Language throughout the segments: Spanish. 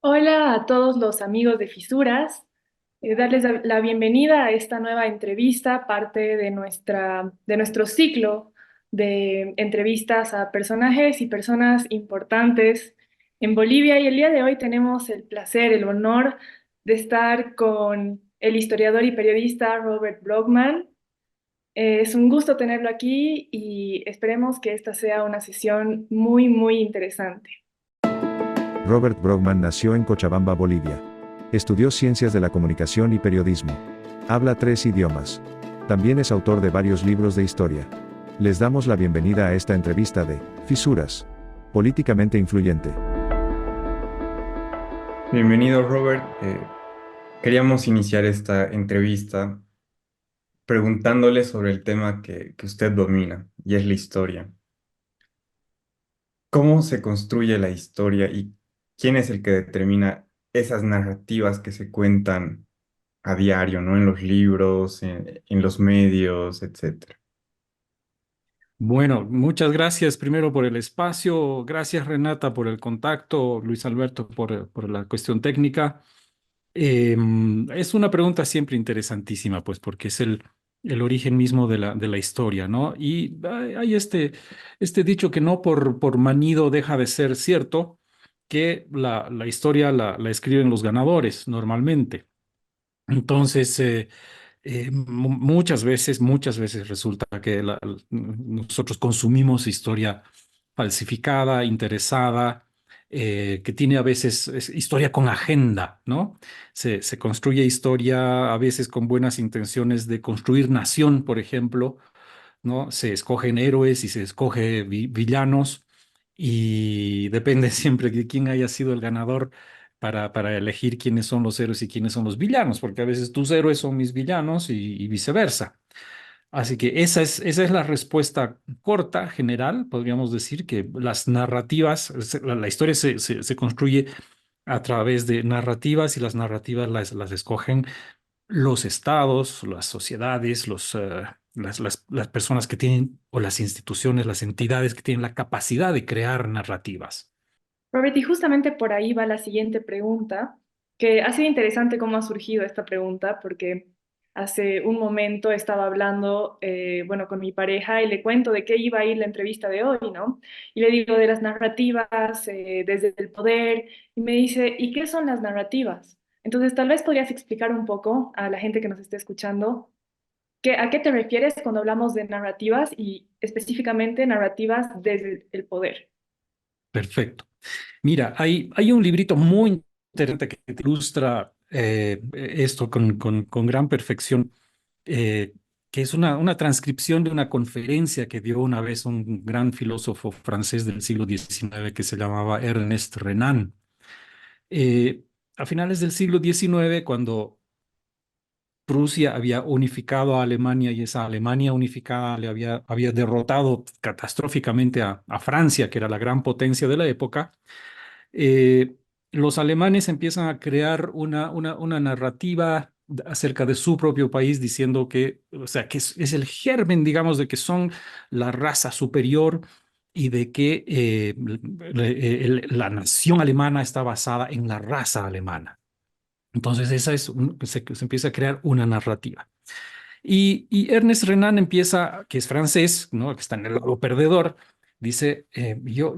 Hola a todos los amigos de Fisuras. Darles la bienvenida a esta nueva entrevista, parte de nuestro ciclo de entrevistas a personajes y personas importantes en Bolivia. Y el día de hoy tenemos el placer, el honor de estar con el historiador y periodista Robert Brogman. Es un gusto tenerlo aquí y esperemos que esta sea una sesión muy, muy interesante. Robert Brogman nació en Cochabamba, Bolivia. Estudió Ciencias de la Comunicación y Periodismo. Habla 3 idiomas. También es autor de varios libros de historia. Les damos la bienvenida a esta entrevista de Fisuras. Políticamente influyente. Bienvenido, Robert. Queríamos iniciar esta entrevista preguntándole sobre el tema que usted domina, y es la historia. ¿Cómo se construye la historia y quién es el que determina esas narrativas que se cuentan a diario, ¿no? En los libros, en los medios, etcétera? Bueno, muchas gracias primero por el espacio, gracias Renata por el contacto, Luis Alberto por la cuestión técnica. Es una pregunta siempre interesantísima, pues porque es el origen mismo de la historia, ¿no? Y hay este dicho que no por manido deja de ser cierto, que la historia la escriben los ganadores normalmente. Entonces, muchas veces resulta que nosotros consumimos historia falsificada, interesada, que tiene a veces historia con agenda, ¿no? Se construye historia a veces con buenas intenciones de construir nación, por ejemplo, ¿no? Se escogen héroes y se escoge villanos y depende siempre de quién haya sido el ganador para elegir quiénes son los héroes y quiénes son los villanos, porque a veces tus héroes son mis villanos y viceversa. Así que esa es la respuesta corta, general. Podríamos decir que las narrativas, la historia se construye a través de narrativas y las narrativas las escogen los estados, las sociedades, las personas que tienen, o las instituciones, las entidades que tienen la capacidad de crear narrativas. Robert, y justamente por ahí va la siguiente pregunta, que ha sido interesante cómo ha surgido esta pregunta, porque hace un momento estaba hablando, bueno, con mi pareja y le cuento de qué iba a ir la entrevista de hoy, ¿no? Y le digo de las narrativas, desde el poder, y me dice, ¿y qué son las narrativas? Entonces, tal vez podrías explicar un poco a la gente que nos esté escuchando, ¿a qué te refieres cuando hablamos de narrativas y específicamente narrativas desde el poder? Perfecto. Mira, hay un librito muy interesante que te ilustra esto con gran perfección, que es una transcripción de una conferencia que dio una vez un gran filósofo francés del siglo XIX que se llamaba Ernest Renan. Eh, a finales del siglo XIX, cuando Prusia había unificado a Alemania y esa Alemania unificada había derrotado catastróficamente a Francia, que era la gran potencia de la época. eh, los alemanes empiezan a crear una narrativa acerca de su propio país, diciendo que, o sea, que es el germen, digamos, de que son la raza superior y de que la nación alemana está basada en la raza alemana. Entonces, se empieza a crear una narrativa. Y Ernest Renan empieza, que es francés, ¿no? Que está en el lado perdedor, dice, yo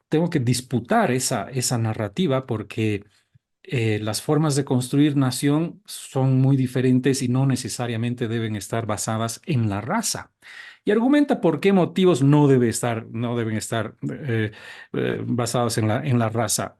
tengo que disputar esa narrativa porque las formas de construir nación son muy diferentes y no necesariamente deben estar basadas en la raza. Y argumenta por qué motivos no deben estar basados en la raza.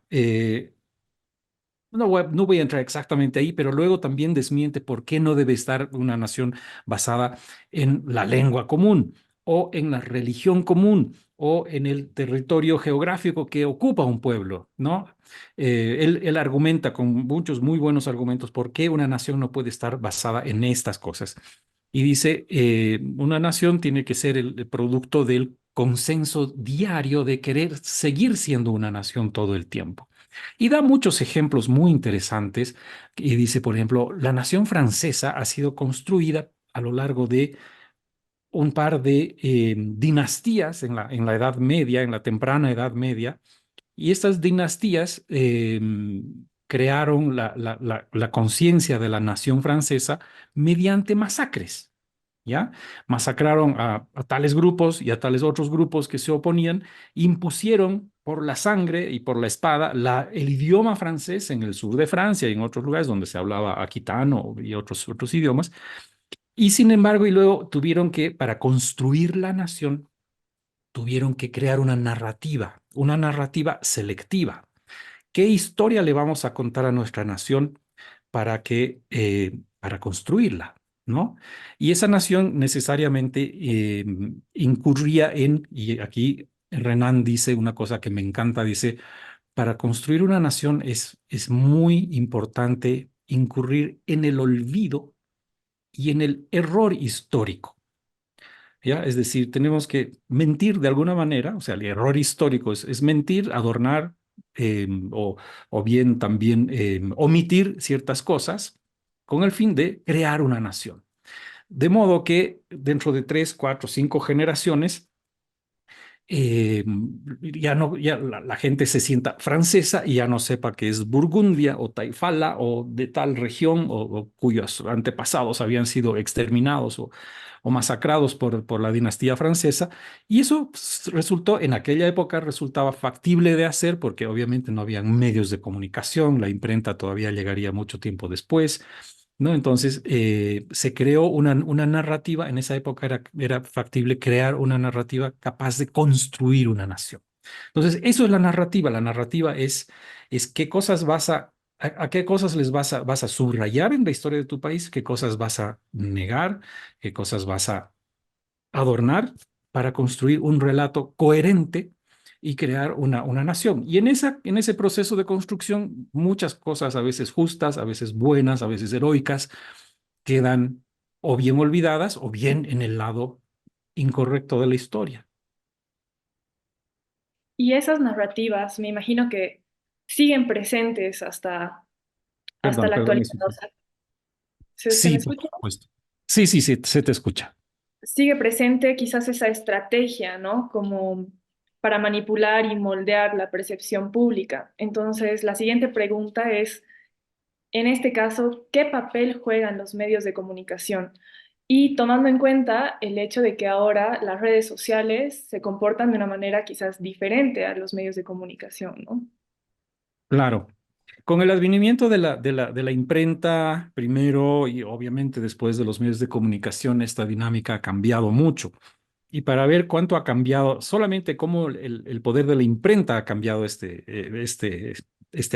No voy a entrar exactamente ahí, pero luego también desmiente por qué no debe estar una nación basada en la lengua común o en la religión común o en el territorio geográfico que ocupa un pueblo, ¿no? Él argumenta con muchos muy buenos argumentos por qué una nación no puede estar basada en estas cosas. Y dice, una nación tiene que ser el producto del consenso diario de querer seguir siendo una nación todo el tiempo. Y da muchos ejemplos muy interesantes y dice, por ejemplo, la nación francesa ha sido construida a lo largo de un par de dinastías en la Edad Media, en la temprana Edad Media, y estas dinastías crearon la conciencia de la nación francesa mediante masacres. ¿Ya? Masacraron a tales grupos y a tales otros grupos que se oponían, impusieron por la sangre y por la espada el idioma francés en el sur de Francia y en otros lugares donde se hablaba aquitano y otros idiomas. Y sin embargo, y luego tuvieron que, para construir la nación, tuvieron que crear una narrativa selectiva. ¿Qué historia le vamos a contar a nuestra nación para construirla? ¿No? Y esa nación necesariamente incurría y aquí Renan dice una cosa que me encanta, dice, para construir una nación es muy importante incurrir en el olvido y en el error histórico. ¿Ya? Es decir, tenemos que mentir de alguna manera, o sea, el error histórico es mentir, adornar eh, o, o bien también omitir ciertas cosas con el fin de crear una nación. De modo que dentro de 3, 4, 5 generaciones, eh, ya la gente se sienta francesa y ya no sepa que es Burgundia o Taifala o de tal región o cuyos antepasados habían sido exterminados o masacrados por la dinastía francesa. Y eso pues, en aquella época resultaba factible de hacer porque obviamente no había medios de comunicación, la imprenta todavía llegaría mucho tiempo después. ¿No? Entonces, se creó una narrativa, en esa época era factible crear una narrativa capaz de construir una nación. Entonces, eso es la narrativa es qué cosas a qué cosas vas a subrayar en la historia de tu país, qué cosas vas a negar, qué cosas vas a adornar para construir un relato coherente y crear una nación. Y en ese proceso de construcción, muchas cosas, a veces justas, a veces buenas, a veces heroicas, quedan o bien olvidadas o bien en el lado incorrecto de la historia. Y esas narrativas, me imagino que siguen presentes hasta Perdón, la perdón. actualidad. O sea, ¿se me Sí, por escucha? supuesto. Sí, sí, sí, se te escucha. Sigue presente quizás esa estrategia, ¿no? Como para manipular y moldear la percepción pública. Entonces, la siguiente pregunta es, en este caso, ¿qué papel juegan los medios de comunicación? Y tomando en cuenta el hecho de que ahora las redes sociales se comportan de una manera quizás diferente a los medios de comunicación, ¿no? Claro. Con el advenimiento de la imprenta primero y obviamente después de los medios de comunicación, esta dinámica ha cambiado mucho. Y para ver cuánto ha cambiado, solamente cómo el poder de la imprenta ha cambiado este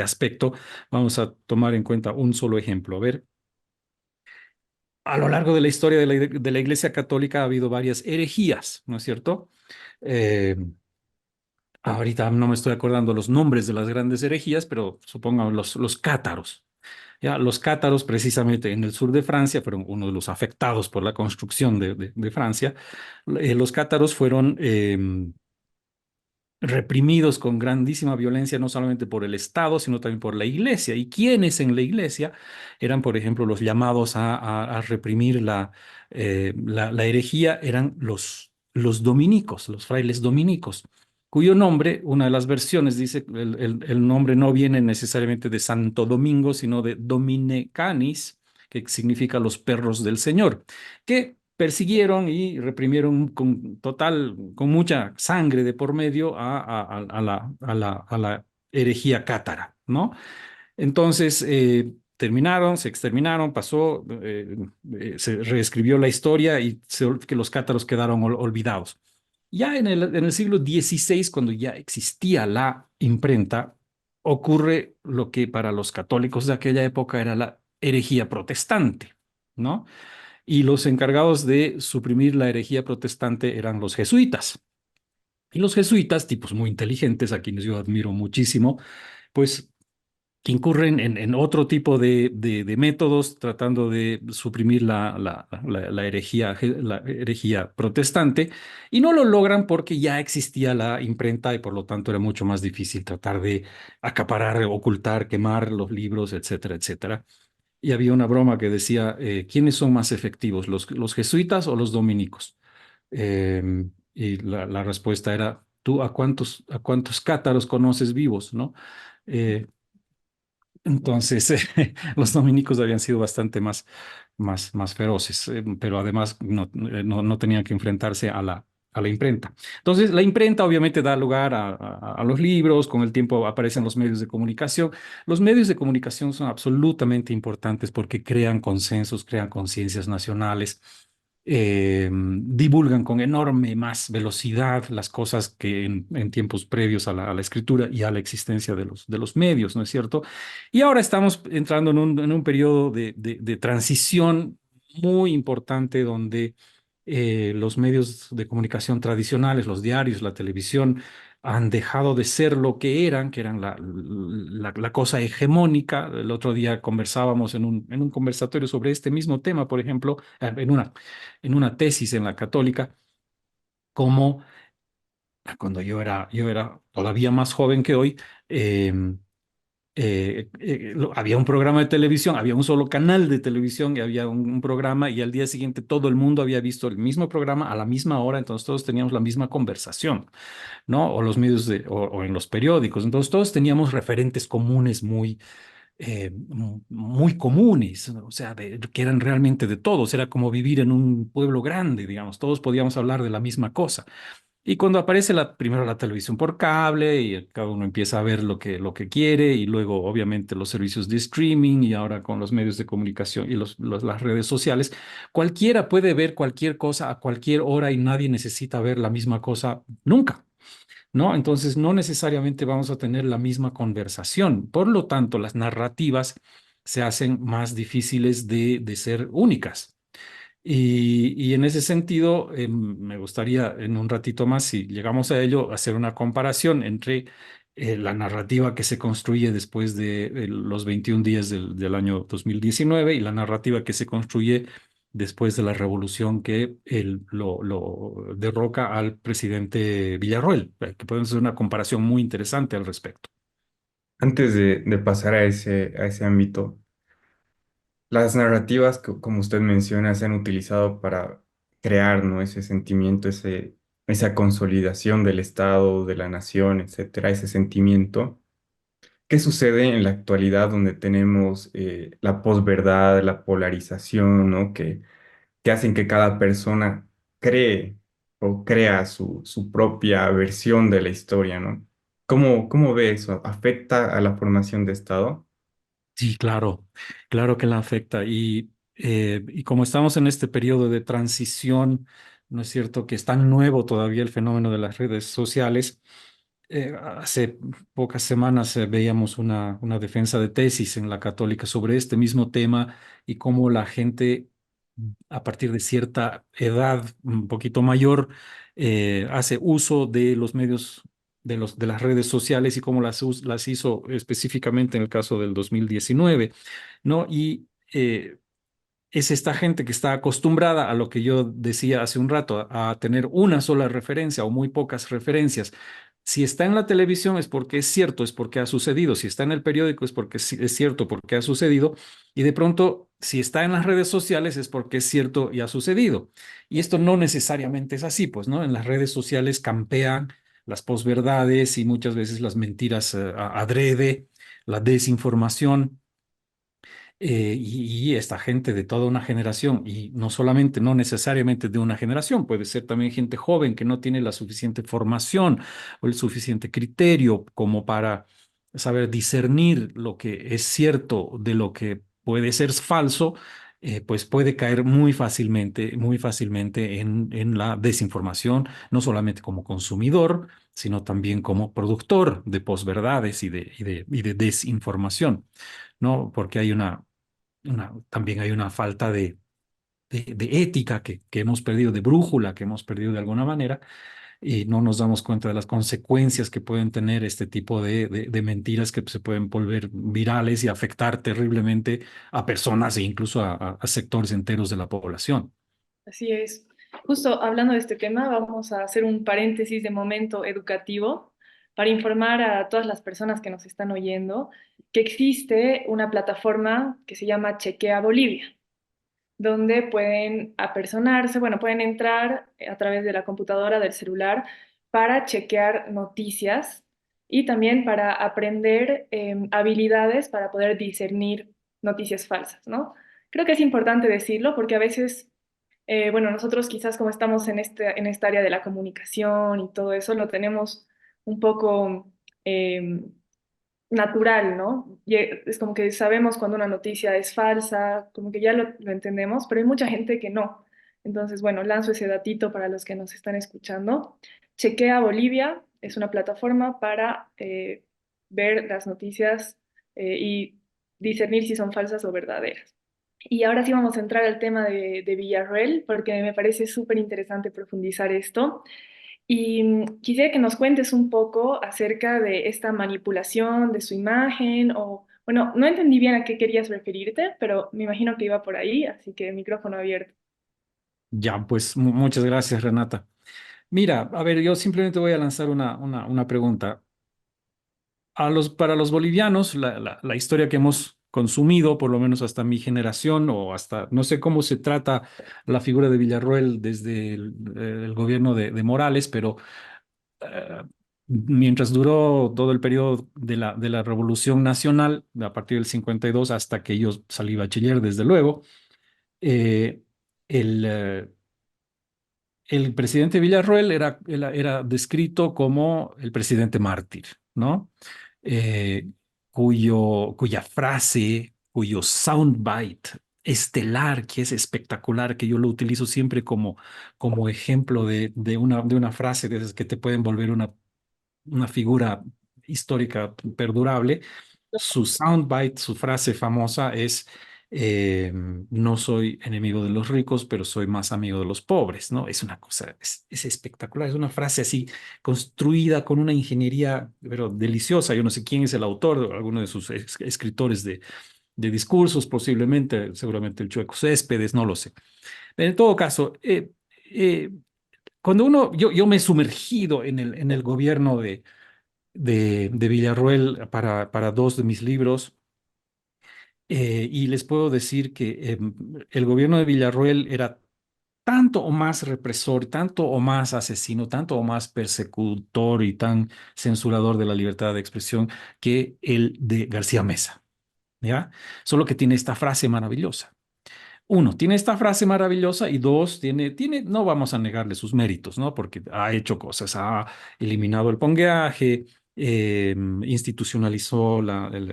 aspecto, vamos a tomar en cuenta un solo ejemplo. A ver, a lo largo de la historia de la Iglesia Católica ha habido varias herejías, ¿no es cierto? Eh, Ahorita no me estoy acordando los nombres de las grandes herejías, pero supongamos los cátaros. Ya, los cátaros, precisamente en el sur de Francia, fueron uno de los afectados por la construcción de Francia. Los cátaros fueron reprimidos con grandísima violencia, no solamente por el Estado, sino también por la Iglesia. ¿Y quienes en la Iglesia eran, por ejemplo, los llamados a reprimir la herejía? Eran los dominicos, los frailes dominicos, cuyo nombre, una de las versiones dice, el nombre no viene necesariamente de Santo Domingo, sino de Dominicanis, que significa los perros del Señor, que persiguieron y reprimieron con mucha sangre de por medio a la herejía cátara, ¿no? Entonces, se exterminaron, pasó, se reescribió la historia y que los cátaros quedaron olvidados. Ya en el siglo XVI, cuando ya existía la imprenta, ocurre lo que para los católicos de aquella época era la herejía protestante, ¿no? Y los encargados de suprimir la herejía protestante eran los jesuitas. Y los jesuitas, tipos muy inteligentes, a quienes yo admiro muchísimo, pues que incurren en otro tipo de métodos tratando de suprimir la herejía protestante, y no lo logran porque ya existía la imprenta y por lo tanto era mucho más difícil tratar de acaparar, ocultar, quemar los libros, etcétera, etcétera. Y había una broma que decía, ¿quiénes son más efectivos, los jesuitas o los dominicos? Y la respuesta era, ¿tú a cuántos cátaros conoces vivos, no? Eh, entonces, los dominicos habían sido bastante más feroces, pero además no tenían que enfrentarse a la imprenta. Entonces, la imprenta obviamente da lugar a los libros, con el tiempo aparecen los medios de comunicación. Los medios de comunicación son absolutamente importantes porque crean consensos, crean conciencias nacionales, divulgan con enorme más velocidad las cosas que en tiempos previos a la escritura y a la existencia de los medios, ¿no es cierto? Y ahora estamos entrando en un periodo de transición muy importante donde los medios de comunicación tradicionales, los diarios, la televisión, han dejado de ser lo que eran la cosa hegemónica. El otro día conversábamos en un conversatorio sobre este mismo tema, por ejemplo, en una tesis en la Católica, como cuando yo era todavía más joven que hoy, había un programa de televisión, había un solo canal de televisión y había un programa y al día siguiente todo el mundo había visto el mismo programa a la misma hora, entonces todos teníamos la misma conversación, ¿no? O los medios o en los periódicos, entonces todos teníamos referentes comunes muy comunes, ¿no? O sea, que eran realmente de todos, era como vivir en un pueblo grande, digamos, todos podíamos hablar de la misma cosa. Y cuando aparece primero la televisión por cable y cada uno empieza a ver lo que quiere y luego obviamente los servicios de streaming y ahora con los medios de comunicación y las redes sociales, cualquiera puede ver cualquier cosa a cualquier hora y nadie necesita ver la misma cosa nunca, ¿no? Entonces no necesariamente vamos a tener la misma conversación. Por lo tanto, las narrativas se hacen más difíciles de ser únicas. Y en ese sentido, me gustaría en un ratito más, si llegamos a ello, hacer una comparación entre la narrativa que se construye después de los 21 días del año 2019 y la narrativa que se construye después de la revolución que lo derroca al presidente Villarroel, que podemos hacer una comparación muy interesante al respecto. Antes de pasar a ese ámbito, las narrativas, como usted menciona, se han utilizado para crear, ¿no? Ese sentimiento, esa consolidación del Estado, de la nación, etcétera, ese sentimiento. ¿Qué sucede en la actualidad donde tenemos la posverdad, la polarización, ¿no? Que hacen que cada persona cree o crea su propia versión de la historia, ¿no? ¿Cómo ve eso? ¿Afecta a la formación de Estado? Sí, claro, claro que la afecta. Y como estamos en este periodo de transición, ¿no es cierto? Que es tan nuevo todavía el fenómeno de las redes sociales. Hace pocas semanas veíamos una defensa de tesis en la Católica sobre este mismo tema y cómo la gente a partir de cierta edad un poquito mayor hace uso de los medios de las redes sociales y cómo las hizo específicamente en el caso del 2019, ¿no? Y es esta gente que está acostumbrada a lo que yo decía hace un rato, a tener una sola referencia o muy pocas referencias. Si está en la televisión es porque es cierto, es porque ha sucedido. Si está en el periódico es porque es cierto, porque ha sucedido. Y de pronto, si está en las redes sociales es porque es cierto y ha sucedido. Y esto no necesariamente es así, pues, ¿no? En las redes sociales campean las posverdades y muchas veces las mentiras adrede, la desinformación. Y esta gente de toda una generación, y no solamente, no necesariamente de una generación, puede ser también gente joven que no tiene la suficiente formación o el suficiente criterio como para saber discernir lo que es cierto de lo que puede ser falso, pues puede caer muy fácilmente en la desinformación, no solamente como consumidor, sino también como productor de posverdades y de desinformación. ¿No? Porque hay también hay una falta de ética que hemos perdido, de brújula que hemos perdido de alguna manera, y no nos damos cuenta de las consecuencias que pueden tener este tipo de mentiras que se pueden volver virales y afectar terriblemente a personas e incluso a sectores enteros de la población. Así es. Justo hablando de este tema, vamos a hacer un paréntesis de momento educativo para informar a todas las personas que nos están oyendo que existe una plataforma que se llama Chequea Bolivia. donde pueden apersonarse, bueno, pueden entrar a través de la computadora, del celular, para chequear noticias y también para aprender habilidades para poder discernir noticias falsas, ¿no? Creo que es importante decirlo porque a veces, bueno, nosotros quizás como estamos en esta área de la comunicación y todo eso, lo tenemos un poco natural, ¿no? Y es como que sabemos cuando una noticia es falsa, como que ya lo entendemos, pero hay mucha gente que no. Entonces, bueno, lanzo ese datito para los que nos están escuchando. Chequea Bolivia, es una plataforma para ver las noticias y discernir si son falsas o verdaderas. Y ahora sí vamos a entrar al tema de Villarroel, porque me parece súper interesante profundizar esto. Y quisiera que nos cuentes un poco acerca de esta manipulación de su imagen o, bueno, no entendí bien a qué querías referirte, pero me imagino que iba por ahí, así que micrófono abierto. Ya, pues muchas gracias, Renata. Mira, a ver, yo simplemente voy a lanzar una pregunta. Para los bolivianos, la historia que hemos consumido, por lo menos hasta mi generación, o hasta, no sé cómo se trata la figura de Villarroel desde el gobierno de Morales, pero eh, mientras duró todo el periodo de la Revolución Nacional, a partir del 52 hasta que yo salí bachiller, desde luego, eh, el, eh, el presidente Villarroel era descrito como el presidente mártir, ¿no? Eh, cuya frase, cuyo soundbite estelar, que es espectacular, que yo lo utilizo siempre como ejemplo de una frase de esas que te pueden volver una figura histórica perdurable. Su soundbite, su frase famosa es, no soy enemigo de los ricos, pero soy más amigo de los pobres, ¿no? Es una cosa, es espectacular, es una frase así construida con una ingeniería, pero deliciosa. Yo no sé quién es el autor, alguno de sus escritores de discursos, posiblemente, seguramente el Chueco Céspedes, no lo sé. En todo caso, eh, cuando yo me he sumergido en el gobierno de Villarroel para dos de mis libros. Y les puedo decir que el gobierno de Villarroel era tanto o más represor, tanto o más asesino, tanto o más persecutor y tan censurador de la libertad de expresión que el de García Mesa, ¿ya? Solo que tiene esta frase maravillosa. Uno, tiene esta frase maravillosa y dos, no vamos a negarle sus méritos, ¿no? Porque ha hecho cosas, ha eliminado el pongueaje, institucionalizó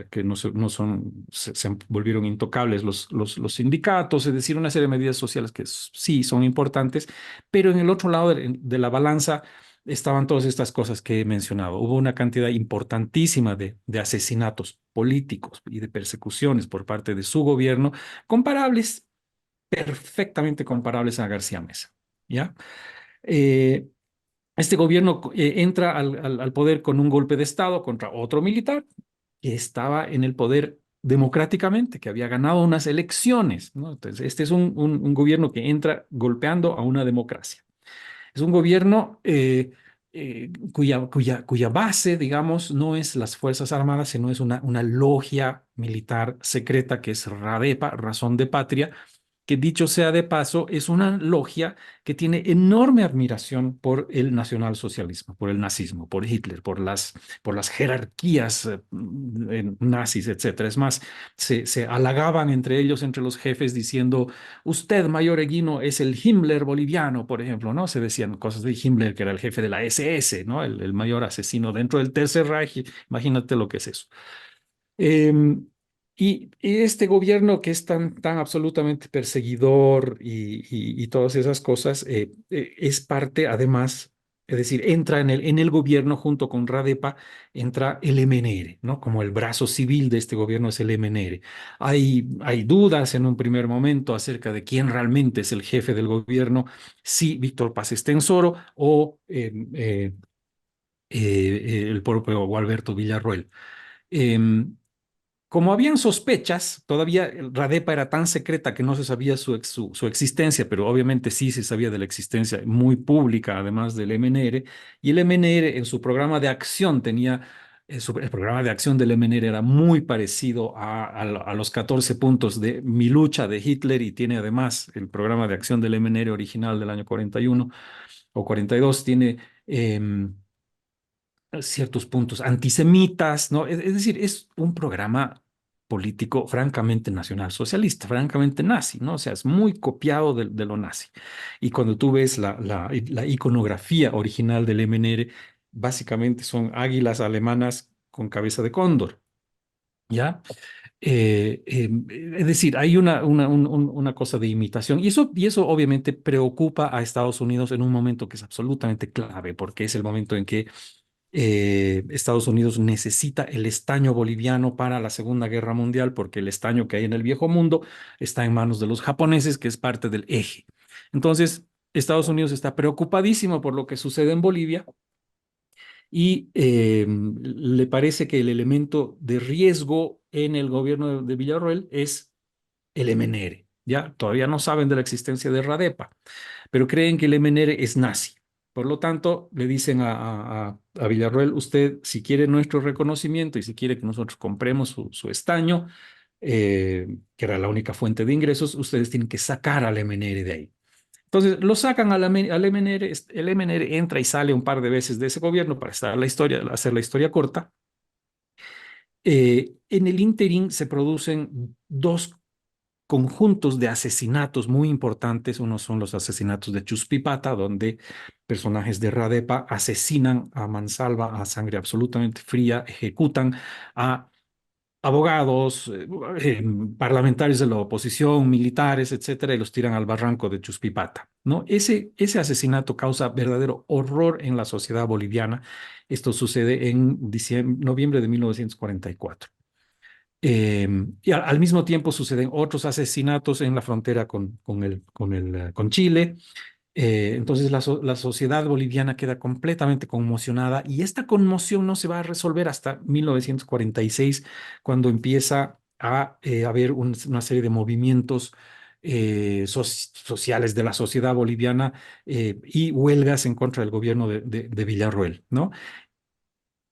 que no son, se volvieron intocables los sindicatos, es decir, una serie de medidas sociales que sí son importantes, pero en el otro lado de la balanza estaban todas estas cosas que he mencionado. Hubo una cantidad importantísima de asesinatos políticos y de persecuciones por parte de su gobierno comparables, perfectamente comparables a García Mesa, ¿ya? Eh, este gobierno entra al poder con un golpe de Estado contra otro militar que estaba en el poder democráticamente, que había ganado unas elecciones, ¿no? Entonces, este es un gobierno que entra golpeando a una democracia. Es un gobierno cuya base, digamos, no es las Fuerzas Armadas, sino es una logia militar secreta que es RADEPA, Razón de Patria, que dicho sea de paso, es una logia que tiene enorme admiración por el nacionalsocialismo, por el nazismo, por Hitler, por las jerarquías nazis, etcétera. Es más, se halagaban entre ellos, entre los jefes, diciendo, usted, mayor Eguino, es el Himmler boliviano, por ejemplo, ¿no? Se decían cosas de Himmler, que era el jefe de la SS, ¿no? El mayor asesino dentro del Tercer Reich. Imagínate lo que es eso. Em, y este gobierno que es tan absolutamente perseguidor y todas esas cosas, es parte además, es decir, entra en el gobierno junto con Radepa, entra el MNR, ¿no? Como el brazo civil de este gobierno es el MNR. Hay dudas en un primer momento acerca de quién realmente es el jefe del gobierno, si Víctor Paz Estensoro o el propio Gualberto Villarroel. Em, Como habían sospechas, todavía Radepa era tan secreta que no se sabía su existencia, pero obviamente sí se sabía de la existencia muy pública, además del MNR, y el MNR en su programa de acción tenía El programa de acción del MNR era muy parecido a los 14 puntos de Mi lucha de Hitler, y tiene además el programa de acción del MNR original del año 41 o 42, tiene ciertos puntos antisemitas, ¿no? Es decir, es un programa político francamente nacionalsocialista, francamente nazi, ¿no? O sea, es muy copiado de lo nazi. Y cuando tú ves la iconografía original del MNR, básicamente son águilas alemanas con cabeza de cóndor, ¿ya? Es decir, hay una cosa de imitación, y eso obviamente preocupa a Estados Unidos en un momento que es absolutamente clave, porque es el momento en que Estados Unidos necesita el estaño boliviano para la Segunda Guerra Mundial, porque el estaño que hay en el Viejo Mundo está en manos de los japoneses, que es parte del eje. Entonces, Estados Unidos está preocupadísimo por lo que sucede en Bolivia, y le parece que el elemento de riesgo en el gobierno de Villarroel es el MNR. Ya todavía no saben de la existencia de Radepa, pero creen que el MNR es nazi. Por lo tanto, le dicen a Villarroel: usted, si quiere nuestro reconocimiento y si quiere que nosotros compremos su estaño, que era la única fuente de ingresos, ustedes tienen que sacar al MNR de ahí. Entonces lo sacan al MNR, el MNR entra y sale un par de veces de ese gobierno para hacer la historia corta. En el interín se producen dos conjuntos de asesinatos muy importantes. Uno son los asesinatos de Chuspipata, donde personajes de Radepa asesinan a mansalva, a sangre absolutamente fría, ejecutan a abogados, parlamentarios de la oposición, militares, etcétera, y los tiran al barranco de Chuspipata, ¿no? Ese asesinato causa verdadero horror en la sociedad boliviana. Esto sucede en noviembre de 1944. Y al mismo tiempo suceden otros asesinatos en la frontera con Chile. Entonces la sociedad boliviana queda completamente conmocionada, y esta conmoción no se va a resolver hasta 1946, cuando empieza a haber una serie de movimientos sociales de la sociedad boliviana, y huelgas en contra del gobierno de Villarroel, ¿no?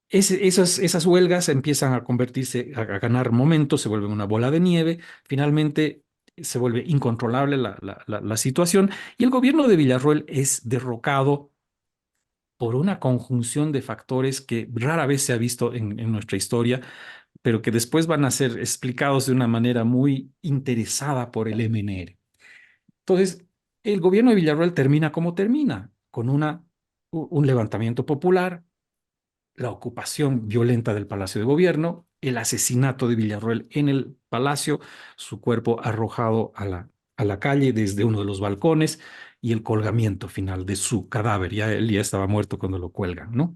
Esas huelgas empiezan a convertirse, a ganar momentos, se vuelven una bola de nieve, finalmente se vuelve incontrolable la situación, y el gobierno de Villarroel es derrocado por una conjunción de factores que rara vez se ha visto en nuestra historia, pero que después van a ser explicados de una manera muy interesada por el MNR. Entonces, el gobierno de Villarroel termina como termina, con un levantamiento popular, la ocupación violenta del Palacio de Gobierno, el asesinato de Villarroel en el palacio, su cuerpo arrojado a la calle desde uno de los balcones, y el colgamiento final de su cadáver. Ya él ya estaba muerto cuando lo cuelgan, ¿no?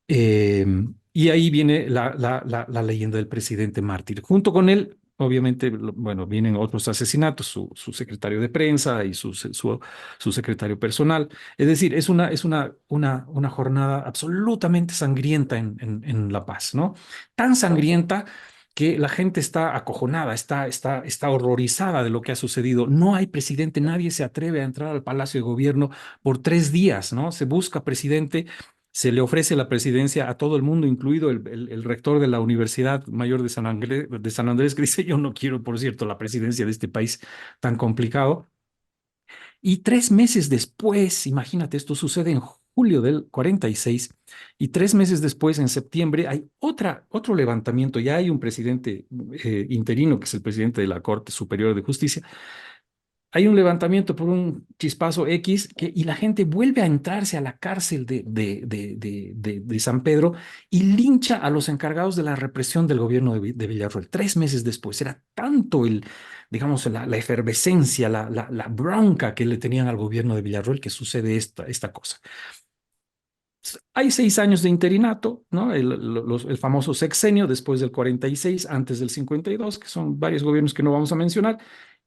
Eh, y ahí viene la leyenda del presidente mártir. Junto con él, obviamente, bueno, vienen otros asesinatos, su secretario de prensa y su secretario personal. Es decir, una jornada absolutamente sangrienta en La Paz, ¿no? Tan sangrienta que la gente está acojonada, está horrorizada de lo que ha sucedido. No hay presidente, nadie se atreve a entrar al Palacio de Gobierno por 3 días, ¿no? Se busca presidente, se le ofrece la presidencia a todo el mundo, incluido el rector de la Universidad Mayor de San Andrés, que dice: yo no quiero, por cierto, la presidencia de este país tan complicado. Y 3 meses después, imagínate, esto sucede en julio del 46, y 3 meses después, en septiembre, hay otro levantamiento. Ya hay un presidente interino, que es el presidente de la Corte Superior de Justicia. Hay un levantamiento por un chispazo X, y la gente vuelve a entrarse a la cárcel de San Pedro, y lincha a los encargados de la represión del gobierno de Villarroel. 3 meses después, era tanto digamos, la efervescencia, la bronca que le tenían al gobierno de Villarroel, que sucede esta cosa. Hay 6 años de interinato, ¿no? El famoso sexenio después del 46, antes del 52, que son varios gobiernos que no vamos a mencionar.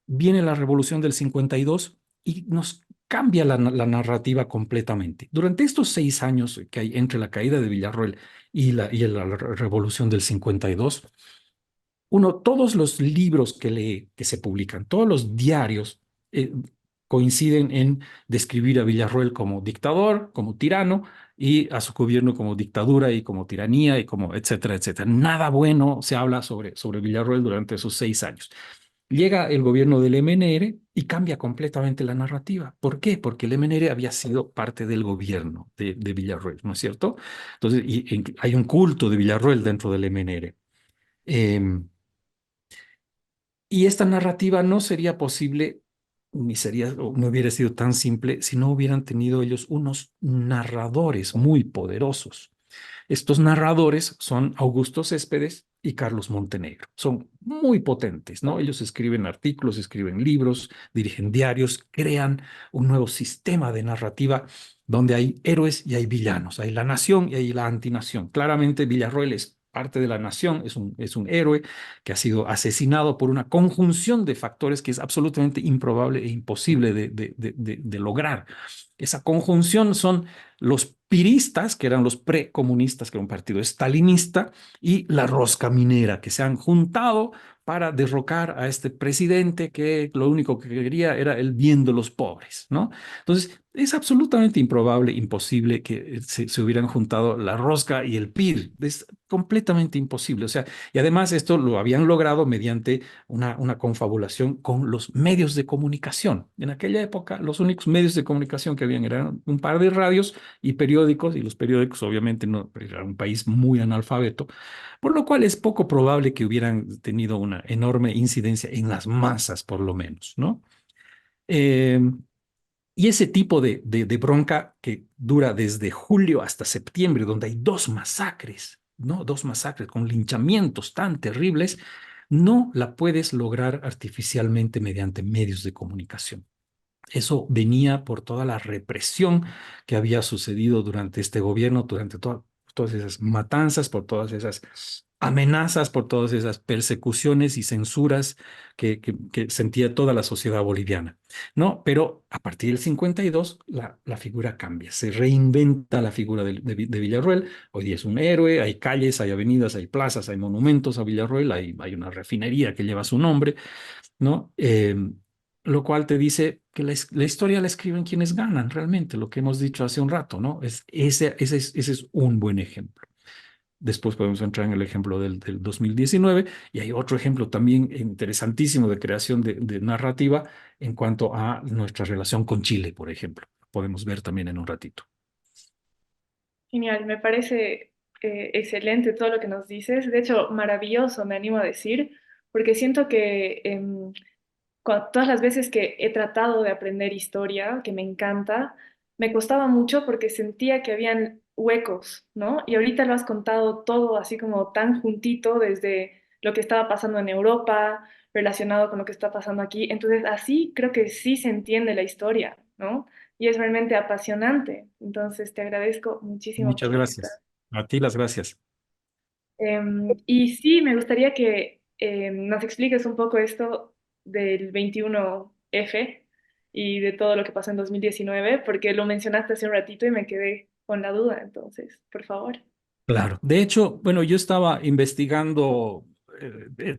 Viene la revolución del 52 y nos cambia la narrativa completamente. Durante estos 6 años que hay entre la caída de Villarroel y la revolución del 52, todos los libros que se publican, todos los diarios, coinciden en describir a Villarroel como dictador, como tirano, y a su gobierno como dictadura y como tiranía y como etcétera, etcétera. Nada bueno se habla sobre Villarroel durante esos 6 años. Llega el gobierno del MNR y cambia completamente la narrativa. ¿Por qué? Porque el MNR había sido parte del gobierno de Villarroel, ¿no es cierto? Entonces, hay un culto de Villarroel dentro del MNR. Y esta narrativa no sería posible, ni sería, o no hubiera sido tan simple si no hubieran tenido ellos unos narradores muy poderosos. Estos narradores son Augusto Céspedes y Carlos Montenegro. Son muy potentes, ¿no? Ellos escriben artículos, escriben libros, dirigen diarios, crean un nuevo sistema de narrativa donde hay héroes y hay villanos, hay la nación y hay la antinación. Claramente Villarroel es parte de la nación, es un héroe que ha sido asesinado por una conjunción de factores que es absolutamente improbable e imposible de lograr. Esa conjunción son los piristas, que eran los precomunistas, que era un partido estalinista, y la rosca minera, que se han juntado para derrocar a este presidente que lo único que quería era el bien de los pobres, ¿no? Entonces, es absolutamente improbable, imposible que se hubieran juntado la rosca y el PIR. Es completamente imposible. O sea, y además esto lo habían logrado mediante una confabulación con los medios de comunicación. En aquella época, los únicos medios de comunicación que habían eran un par de radios y periódicos, y los periódicos obviamente no, era un país muy analfabeto, por lo cual es poco probable que hubieran tenido una enorme incidencia en las masas, por lo menos, ¿no? Eh, y ese tipo de bronca que dura desde julio hasta septiembre, donde hay dos masacres, ¿no? Dos masacres con linchamientos tan terribles, no la puedes lograr artificialmente mediante medios de comunicación. Eso venía por toda la represión que había sucedido durante este gobierno, durante todas esas matanzas, por todas esas amenazas, por todas esas persecuciones y censuras que sentía toda la sociedad boliviana, ¿no? Pero a partir del 52, la figura cambia, se reinventa la figura de Villarroel. Hoy día es un héroe, hay calles, hay avenidas, hay plazas, hay monumentos a Villarroel, hay una refinería que lleva su nombre, ¿no? Lo cual te dice que la historia la escriben quienes ganan realmente, lo que hemos dicho hace un rato, ¿no? Ese es un buen ejemplo. Después podemos entrar en el ejemplo del 2019 y hay otro ejemplo también interesantísimo de creación de narrativa en cuanto a nuestra relación con Chile, por ejemplo. Podemos ver también en un ratito. Genial, me parece excelente todo lo que nos dices. De hecho, maravilloso, me animo a decir, porque siento que todas las veces que he tratado de aprender historia, que me encanta, me costaba mucho porque sentía que habían huecos, ¿no? Y ahorita lo has contado todo así como tan juntito desde lo que estaba pasando en Europa, relacionado con lo que está pasando aquí. Entonces, así creo que sí se entiende la historia, ¿no? Y es realmente apasionante. Entonces, te agradezco muchísimo Muchas por esta. gracias. A ti las gracias. Y sí, me gustaría que nos expliques un poco esto del 21F y de todo lo que pasó en 2019, porque lo mencionaste hace un ratito y me quedé con la duda. Entonces, por favor. Claro. De hecho, bueno, yo estaba investigando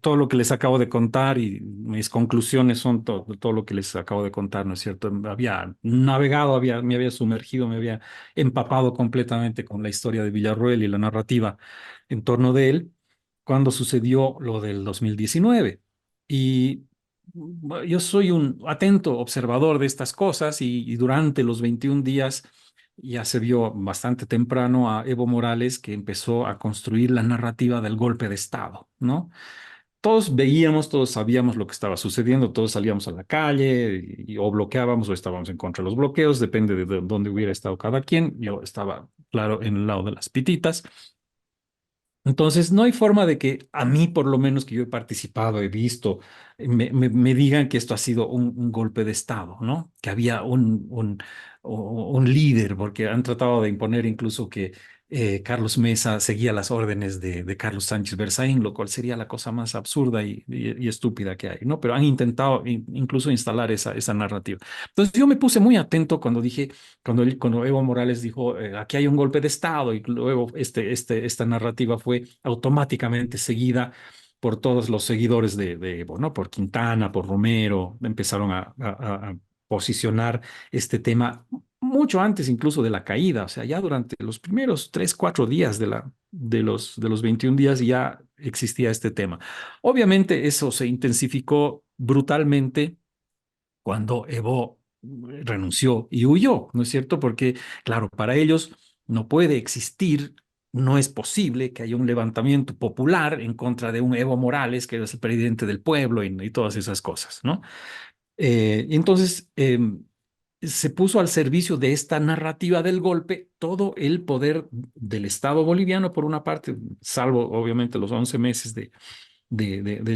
todo lo que les acabo de contar y mis conclusiones son todo lo que les acabo de contar, ¿no es cierto? Había navegado, me había sumergido, me había empapado completamente con la historia de Villarroel y la narrativa en torno de él cuando sucedió lo del 2019. Y bueno, yo soy un atento observador de estas cosas y durante los 21 días ya se vio bastante temprano a Evo Morales que empezó a construir la narrativa del golpe de Estado, ¿no? Todos veíamos, todos sabíamos lo que estaba sucediendo, todos salíamos a la calle o bloqueábamos o estábamos en contra de los bloqueos, depende de dónde hubiera estado cada quien. Yo estaba, claro, en el lado de las pititas. Entonces, no hay forma de que a mí, por lo menos que yo he participado, he visto, me digan que esto ha sido un golpe de Estado, ¿no? Que había un líder, porque han tratado de imponer incluso que Carlos Mesa seguía las órdenes de Carlos Sánchez Berzaín, lo cual sería la cosa más absurda y estúpida que hay, ¿no? Pero han intentado incluso instalar esa narrativa. Entonces, yo me puse muy atento cuando dije cuando Evo Morales dijo, aquí hay un golpe de Estado, y luego esta narrativa fue automáticamente seguida por todos los seguidores de Evo, ¿no? Por Quintana, por Romero, empezaron a posicionar este tema mucho antes incluso de la caída, o sea, ya durante los primeros 3, 4 días de los 21 días ya existía este tema. Obviamente eso se intensificó brutalmente cuando Evo renunció y huyó, ¿no es cierto? Porque, claro, para ellos no puede existir, no es posible que haya un levantamiento popular en contra de un Evo Morales, que es el presidente del pueblo y todas esas cosas, ¿no? Entonces, se puso al servicio de esta narrativa del golpe todo el poder del Estado boliviano, por una parte, salvo obviamente los 11 meses de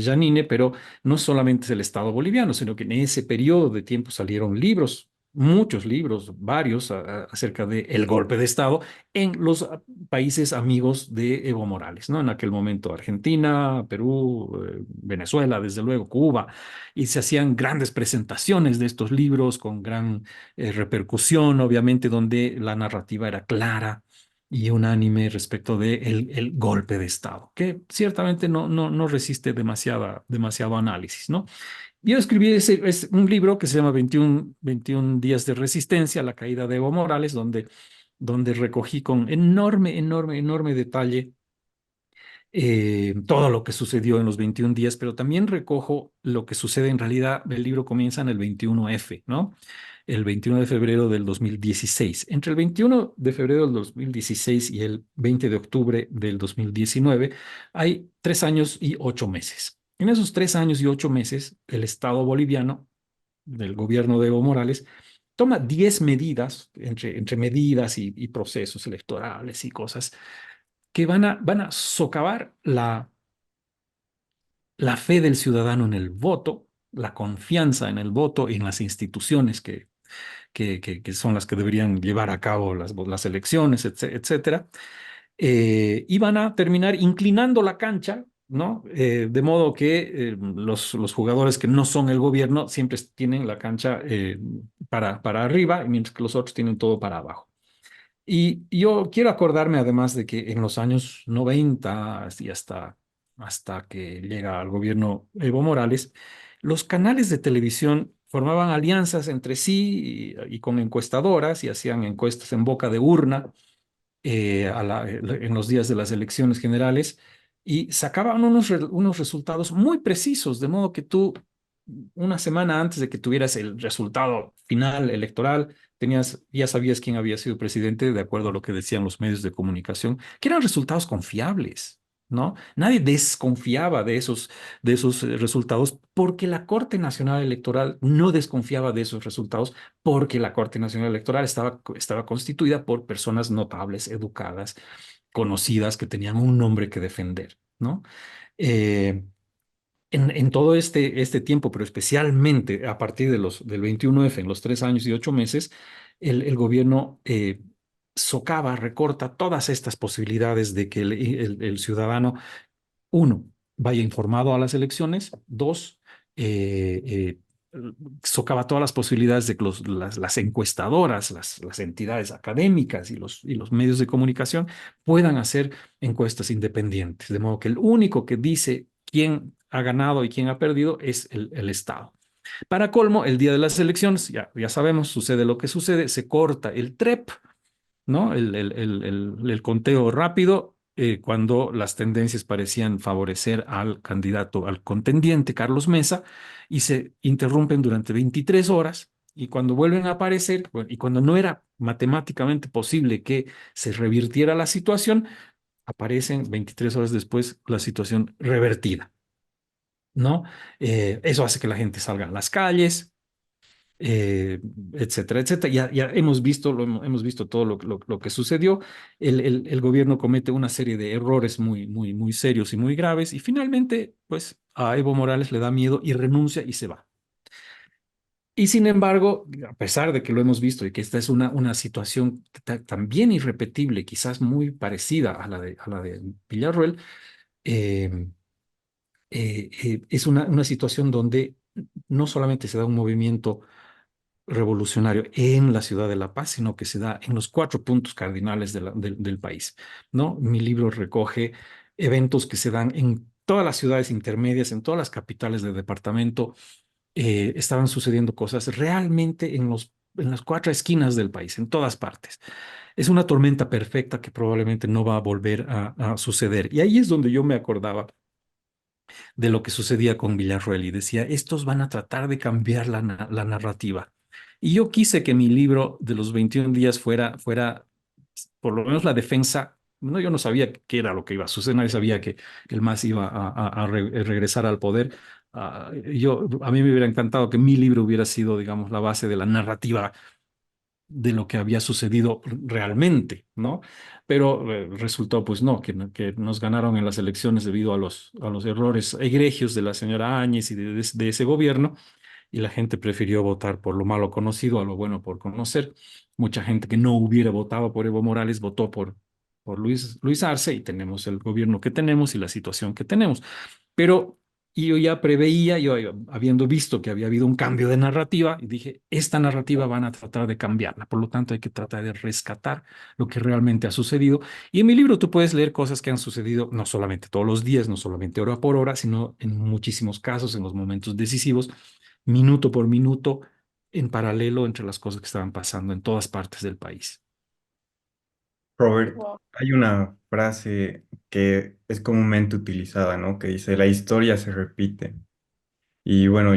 Janine, pero no solamente es el Estado boliviano, sino que en ese periodo de tiempo salieron libros, muchos libros, varios, acerca del golpe de Estado en los países amigos de Evo Morales, ¿no? En aquel momento Argentina, Perú, Venezuela, desde luego, Cuba, y se hacían grandes presentaciones de estos libros con gran repercusión, obviamente, donde la narrativa era clara y unánime respecto de el golpe de Estado, que ciertamente no resiste demasiado análisis, ¿no? Yo escribí un libro que se llama 21 días de resistencia, la caída de Evo Morales, donde recogí con enorme detalle todo lo que sucedió en los 21 días, pero también recojo lo que sucede en realidad. El libro comienza en el 21F, ¿no? El 21 de febrero del 2016. Entre el 21 de febrero del 2016 y el 20 de octubre del 2019 hay 3 años y 8 meses. En esos 3 años y 8 meses, el Estado boliviano, del gobierno de Evo Morales, toma 10 medidas, entre medidas y procesos electorales y cosas, que van a socavar la fe del ciudadano en el voto, la confianza en el voto y en las instituciones que son las que deberían llevar a cabo las elecciones, etcétera. Y van a terminar inclinando la cancha, ¿no? De modo que los jugadores que no son el gobierno siempre tienen la cancha para arriba, mientras que los otros tienen todo para abajo. Y yo quiero acordarme además de que en los años 90 y hasta que llega al gobierno Evo Morales, los canales de televisión formaban alianzas entre sí y con encuestadoras y hacían encuestas en boca de urna en los días de las elecciones generales y sacaban unos resultados muy precisos, de modo que tú, una semana antes de que tuvieras el resultado final electoral, ya sabías quién había sido presidente de acuerdo a lo que decían los medios de comunicación, que eran resultados confiables. ¿No? Nadie desconfiaba de esos resultados porque la Corte Nacional Electoral no desconfiaba de esos resultados porque la Corte Nacional Electoral estaba constituida por personas notables, educadas, conocidas, que tenían un nombre que defender, ¿no? Eh, en todo este tiempo, pero especialmente a partir del 21F, en los 3 años y 8 meses, el gobierno socava, recorta todas estas posibilidades de que el ciudadano, uno, vaya informado a las elecciones; dos, socava todas las posibilidades de que las encuestadoras, las entidades académicas y los medios de comunicación puedan hacer encuestas independientes, de modo que el único que dice quién ha ganado y quién ha perdido es el Estado. Para colmo, el día de las elecciones, ya sabemos, sucede lo que sucede, se corta el TREP, ¿no? El conteo rápido, cuando las tendencias parecían favorecer al candidato, al contendiente Carlos Mesa, y se interrumpen durante 23 horas. Y cuando vuelven a aparecer, bueno, y cuando no era matemáticamente posible que se revirtiera la situación, aparecen 23 horas después la situación revertida, ¿no? Eso hace que la gente salga a las calles, eh, etcétera, etcétera. Ya hemos visto todo lo que sucedió. El gobierno comete una serie de errores muy serios y muy graves, y finalmente, pues, a Evo Morales le da miedo y renuncia y se va. Y sin embargo, a pesar de que lo hemos visto y que esta es una situación también irrepetible, quizás muy parecida a la de Villarroel, eh, es una situación donde no solamente se da un movimiento revolucionario en la ciudad de La Paz, sino que se da en los 4 puntos cardinales del país, ¿no? Mi libro recoge eventos que se dan en todas las ciudades intermedias, en todas las capitales del departamento. Estaban sucediendo cosas realmente en los en las cuatro esquinas del país, en todas partes. Es una tormenta perfecta que probablemente no va a volver a suceder. Y ahí es donde yo me acordaba de lo que sucedía con Villarroel y decía, estos van a tratar de cambiar la narrativa. Y yo quise que mi libro de los 21 días fuera por lo menos la defensa. No, yo no sabía qué era lo que iba a suceder, nadie sabía que el MAS iba a regresar al poder. A mí me hubiera encantado que mi libro hubiera sido, digamos, la base de la narrativa de lo que había sucedido realmente, ¿no? Pero resultó, pues no, que nos ganaron en las elecciones debido a los errores egregios de la señora Áñez y de ese gobierno, y la gente prefirió votar por lo malo conocido a lo bueno por conocer. Mucha gente que no hubiera votado por Evo Morales votó por Luis Arce, y tenemos el gobierno que tenemos y la situación que tenemos. Pero yo ya preveía, habiendo visto que había habido un cambio de narrativa, y dije, esta narrativa van a tratar de cambiarla, por lo tanto hay que tratar de rescatar lo que realmente ha sucedido. Y en mi libro tú puedes leer cosas que han sucedido no solamente todos los días, no solamente hora por hora, sino en muchísimos casos, en los momentos decisivos, minuto por minuto, en paralelo entre las cosas que estaban pasando en todas partes del país. Robert, Wow. hay una frase que es comúnmente utilizada, ¿no? Que dice, la historia se repite. Y bueno,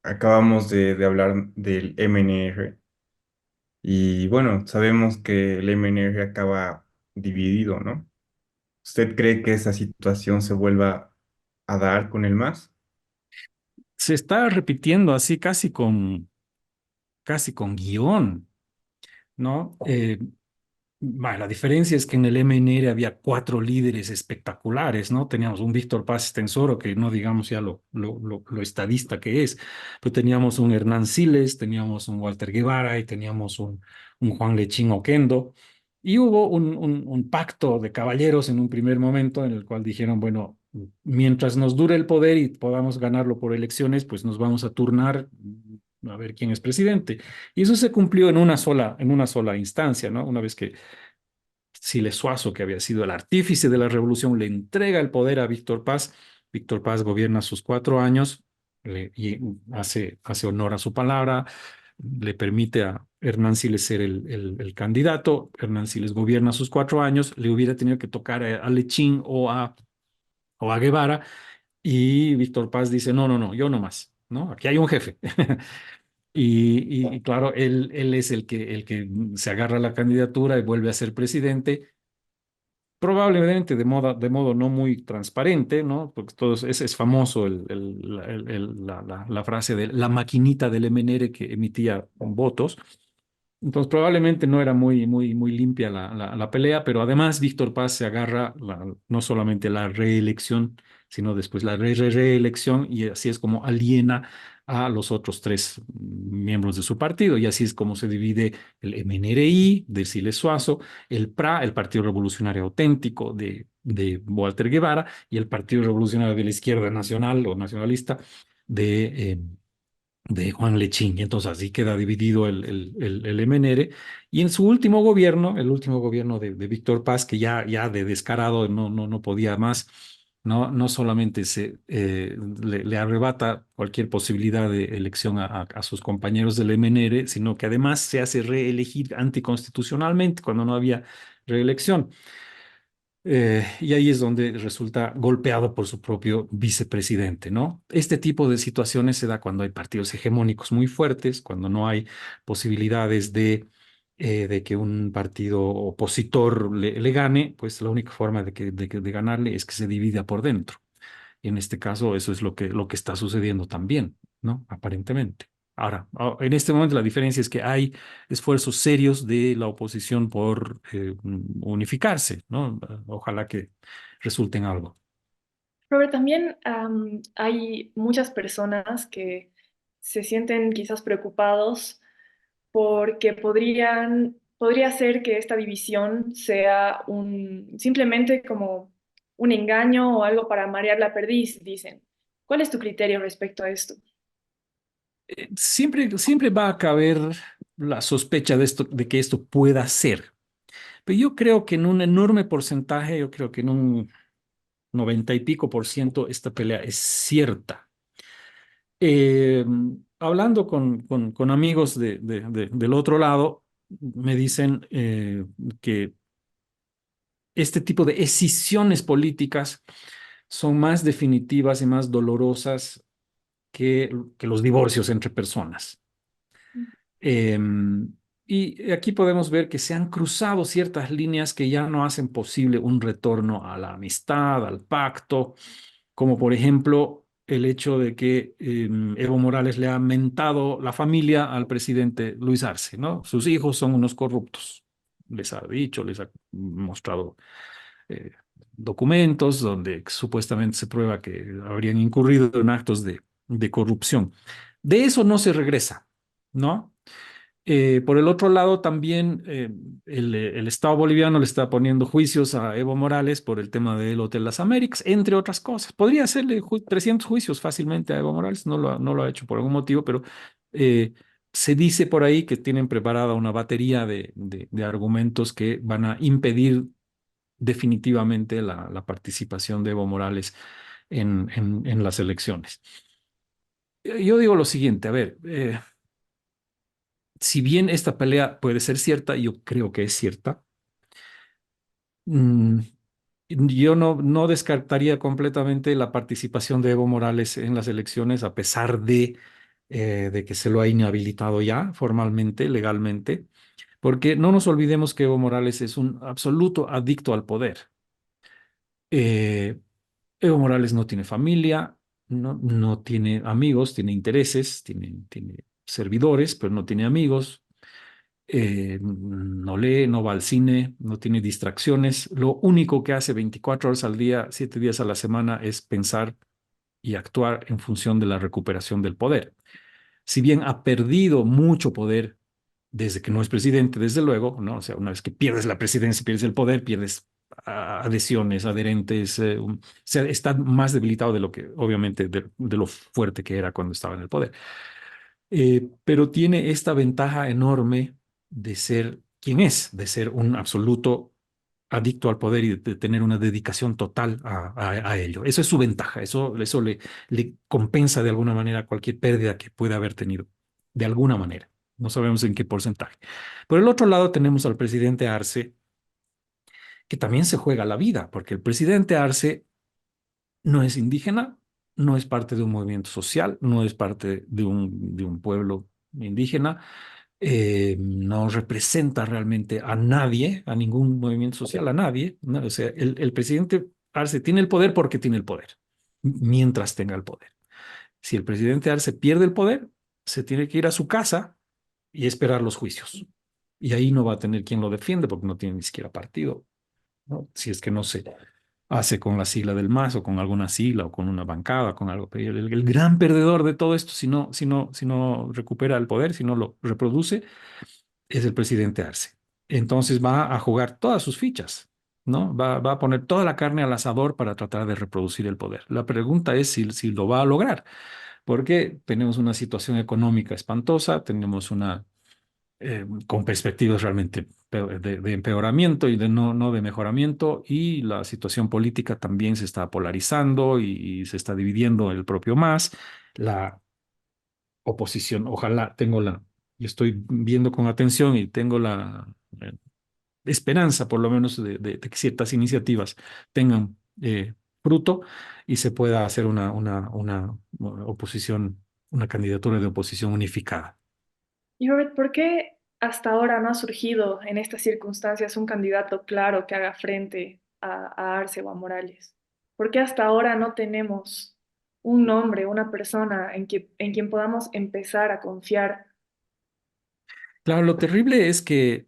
acabamos de hablar del MNR. Y bueno, sabemos que el MNR acaba dividido, ¿no? ¿Usted cree que esa situación se vuelva a dar con el MAS? Se está repitiendo así casi con guión, ¿no? La diferencia es que en el MNR había cuatro líderes espectaculares, ¿no? Teníamos un Víctor Paz Estensoro, que no digamos ya lo estadista que es, pero teníamos un Hernán Siles, teníamos un Walter Guevara y teníamos un Juan Lechín Oquendo. Y hubo un pacto de caballeros en un primer momento en el cual dijeron, bueno, mientras nos dure el poder y podamos ganarlo por elecciones, pues nos vamos a turnar a ver quién es presidente. Y eso se cumplió en una sola instancia, ¿no? Una vez que Siles Suazo, que había sido el artífice de la revolución, le entrega el poder a Víctor Paz. Víctor Paz gobierna sus 4 años y hace honor a su palabra, le permite a Hernán Siles ser el candidato. Hernán Siles gobierna sus 4 años, le hubiera tenido que tocar a Lechín o a Guevara, y Víctor Paz dice, no, no, no, yo no más, ¿no? Aquí hay un jefe. Y claro, él es el que se agarra a la candidatura y vuelve a ser presidente, probablemente de modo no muy transparente, ¿no? Porque es famoso la frase de la maquinita del MNR que emitía votos. Entonces, probablemente no era muy limpia la pelea, pero además Víctor Paz se agarra no solamente la reelección, sino después la reelección, y así es como aliena a los otros tres miembros de su partido, y así es como se divide el MNRI de Siles Suazo, el PRA, el Partido Revolucionario Auténtico de Walter Guevara, y el Partido Revolucionario de la Izquierda Nacional o Nacionalista de Juan Lechín. Y entonces así queda dividido el MNR. Y en su último gobierno, el último gobierno de Víctor Paz, que ya de descarado no podía más, no solamente le arrebata cualquier posibilidad de elección a sus compañeros del MNR, sino que además se hace reelegir anticonstitucionalmente cuando no había reelección. Y ahí es donde resulta golpeado por su propio vicepresidente, ¿no? Este tipo de situaciones se da cuando hay partidos hegemónicos muy fuertes, cuando no hay posibilidades de que un partido opositor le gane, pues la única forma de ganarle es que se divida por dentro. Y en este caso eso es lo que está sucediendo también, ¿no? Aparentemente. Ahora, en este momento la diferencia es que hay esfuerzos serios de la oposición por unificarse, ¿no? Ojalá que resulten algo. Robert, también hay muchas personas que se sienten quizás preocupados porque podría ser que esta división sea simplemente como un engaño o algo para marear la perdiz, dicen. ¿Cuál es tu criterio respecto a esto? Siempre va a caber la sospecha de que esto pueda ser, pero yo creo que en un enorme porcentaje, yo creo que en un 90 y pico por ciento, esta pelea es cierta. Eh, hablando con amigos del otro lado, me dicen que este tipo de escisiones políticas son más definitivas y más dolorosas que los divorcios entre personas. Em, y aquí podemos ver que se han cruzado ciertas líneas que ya no hacen posible un retorno a la amistad, al pacto, como por ejemplo el hecho de que Evo Morales le ha mentado la familia al presidente Luis Arce, ¿no? Sus hijos son unos corruptos, les ha dicho, les ha mostrado eh, documentos donde supuestamente se prueba que habrían incurrido en actos de corrupción. De eso no se regresa, ¿no? Por el otro lado, también el Estado boliviano le está poniendo juicios a Evo Morales por el tema del Hotel Las Américas, entre otras cosas. Podría hacerle 300 juicios fácilmente a Evo Morales, no lo ha hecho por algún motivo, pero eh, se dice por ahí que tienen preparada una batería de argumentos que van a impedir definitivamente la participación de Evo Morales en las elecciones. Yo digo lo siguiente, a ver, si bien esta pelea puede ser cierta, yo creo que es cierta, mm, yo no descartaría completamente la participación de Evo Morales en las elecciones, a pesar de que se lo ha inhabilitado ya formalmente, legalmente, porque no nos olvidemos que Evo Morales es un absoluto adicto al poder. Eh, Evo Morales no tiene familia, no tiene amigos, tiene intereses, tiene servidores, pero no tiene amigos. No lee, no va al cine, no tiene distracciones. Lo único que hace 24 horas al día, 7 días a la semana es pensar y actuar en función de la recuperación del poder. Si bien ha perdido mucho poder desde que no es presidente, desde luego, ¿no? O sea, una vez que pierdes la presidencia, pierdes el poder, pierdes adhesiones, adherentes, o sea, está más debilitado de lo que, obviamente, de lo fuerte que era cuando estaba en el poder. Pero tiene esta ventaja enorme de ser quien es, de ser un absoluto adicto al poder y de tener una dedicación total a ello. Eso es su ventaja, eso le compensa de alguna manera cualquier pérdida que pueda haber tenido, de alguna manera. No sabemos en qué porcentaje. Por el otro lado tenemos al presidente Arce, que también se juega la vida, porque el presidente Arce no es indígena, no es parte de un movimiento social, no es parte de un pueblo indígena, no representa realmente a nadie, a ningún movimiento social, a nadie, ¿no? O sea, el presidente Arce tiene el poder porque tiene el poder, mientras tenga el poder. Si el presidente Arce pierde el poder, se tiene que ir a su casa y esperar los juicios. Y ahí no va a tener quien lo defiende porque no tiene ni siquiera partido, ¿no? Si es que no se hace con la sigla del MAS o con alguna sigla o con una bancada, con algo. Pero el gran perdedor de todo esto, si no recupera el poder, si no lo reproduce, es el presidente Arce. Entonces va a jugar todas sus fichas, ¿no? Va a poner toda la carne al asador para tratar de reproducir el poder. La pregunta es si lo va a lograr, porque tenemos una situación económica espantosa, tenemos con perspectivas realmente de empeoramiento y no de mejoramiento, y la situación política también se está polarizando y se está dividiendo el propio MAS. La oposición, ojalá yo estoy viendo con atención y tengo la esperanza, por lo menos, de que ciertas iniciativas tengan fruto y se pueda hacer una oposición, una candidatura de oposición unificada. Y Robert, ¿por qué hasta ahora no ha surgido en estas circunstancias un candidato claro que haga frente a Arce o a Morales? ¿Por qué hasta ahora no tenemos un nombre, una persona en quien podamos empezar a confiar? Claro, lo terrible es que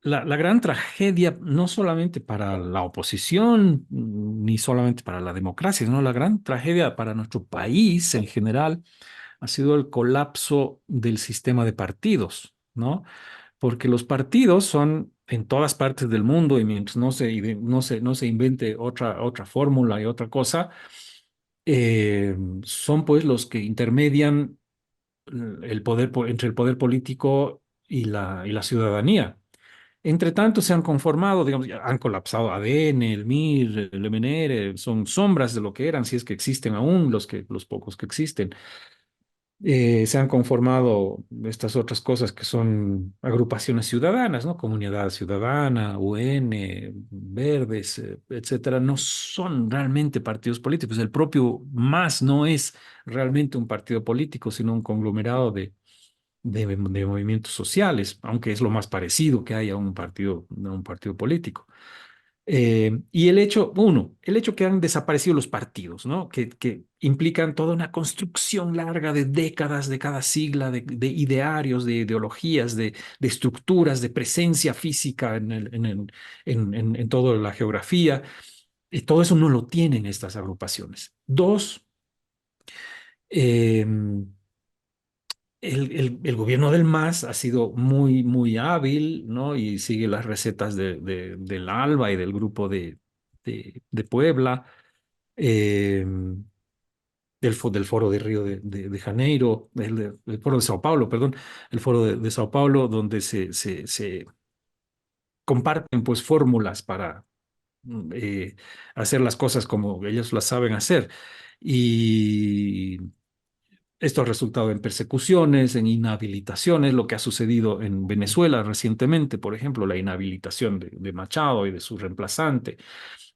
la gran tragedia, no solamente para la oposición, ni solamente para la democracia, sino la gran tragedia para nuestro país en general, ha sido el colapso del sistema de partidos, ¿no? Porque los partidos son en todas partes del mundo, y mientras no se invente otra fórmula y otra cosa, eh, son pues los que intermedian entre el poder político y la ciudadanía. Entre tanto, se han conformado, digamos, ya han colapsado ADN, el MIR, el MNR, son sombras de lo que eran, si es que existen aún los pocos que existen. Se han conformado estas otras cosas que son agrupaciones ciudadanas, ¿no? Comunidad Ciudadana, UN, Verdes, etcétera. No son realmente partidos políticos. El propio MAS no es realmente un partido político, sino un conglomerado de movimientos sociales, aunque es lo más parecido que hay a un partido político. Y el hecho que han desaparecido los partidos, ¿no? Que implican toda una construcción larga de décadas de cada sigla, de idearios, de ideologías, de estructuras, de presencia física en toda la geografía. Y todo eso no lo tienen estas agrupaciones. Dos, eh, el gobierno del MAS ha sido muy hábil, ¿no? Y sigue las recetas del ALBA y del grupo de Puebla, eh, del foro de Río de Janeiro, del foro de Sao Paulo, perdón, el foro de Sao Paulo, donde se comparten pues fórmulas para hacer las cosas como ellos las saben hacer. Y esto ha resultado en persecuciones, en inhabilitaciones, lo que ha sucedido en Venezuela recientemente, por ejemplo, la inhabilitación de Machado y de su reemplazante,